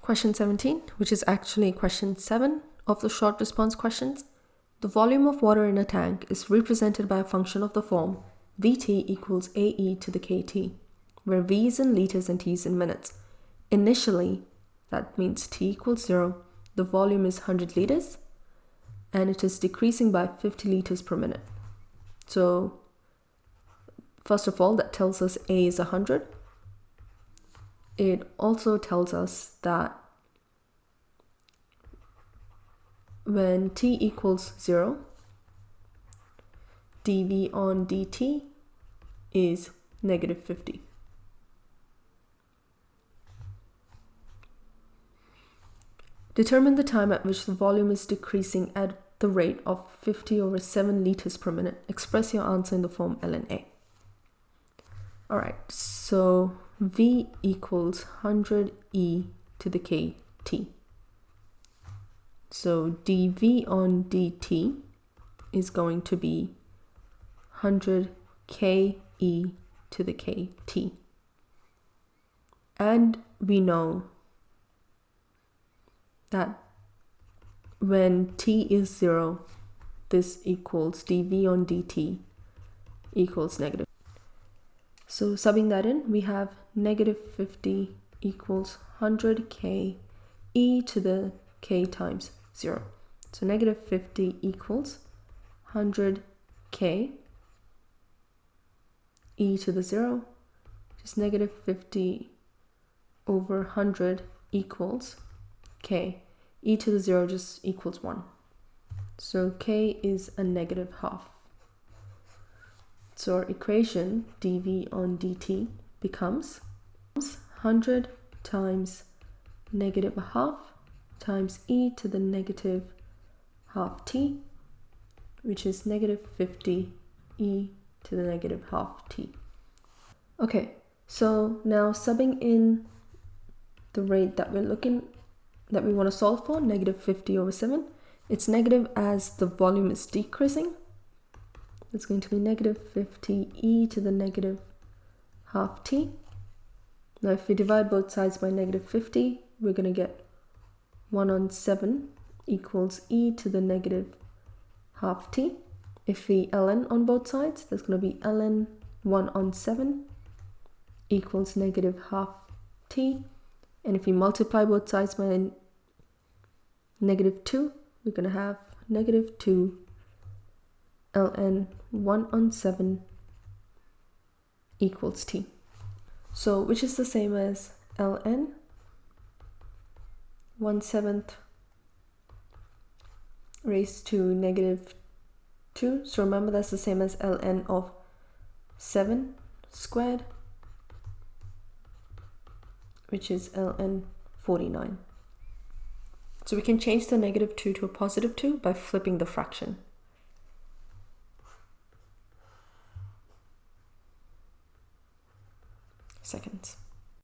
Question 17, which is actually question 7 of the short response questions. The volume of water in a tank is represented by a function of the form Vt equals Ae to the Kt, where V is in liters and T is in minutes. Initially, that means T equals 0, the volume is 100 liters, and it is decreasing by 50 liters per minute. So, first of all, that tells us A is 100. It also tells us that when T equals 0, dV on dt is negative 50. Determine the time at which the volume is decreasing at the rate of 50 over 7 liters per minute. Express your answer in the form ln A. Alright, so V equals 100 e to the kt. So dV on dt is going to be 100 ke to the kt. And we know that when t is 0, this equals dV on dt equals negative. So subbing that in, we have negative 50 equals 100 k e to the k times 0. So negative 50 equals 100 k e to the 0, which is negative 50 over 100 equals k. E to the 0 just equals 1. So k is a negative half. So our equation dV on dt becomes 100 times negative a half times e to the negative half t, which is negative 50 e to the negative half t. Okay, so now subbing in the rate that we want to solve for, negative 50 over 7, it's negative as the volume is decreasing. It's going to be negative 50 e to the negative half t. Now if we divide both sides by negative 50, we're going to get 1 on 7 equals e to the negative half t. If we ln on both sides, that's going to be ln 1 on 7 equals negative half t. And if we multiply both sides by negative 2, we're going to have negative 2 ln 1 on 7 equals t. So which is the same as ln 1/7 raised to negative 2. So remember, that's the same as ln of 7 squared, which is ln 49. So we can change the negative 2 to a positive 2 by flipping the fraction. Seconds.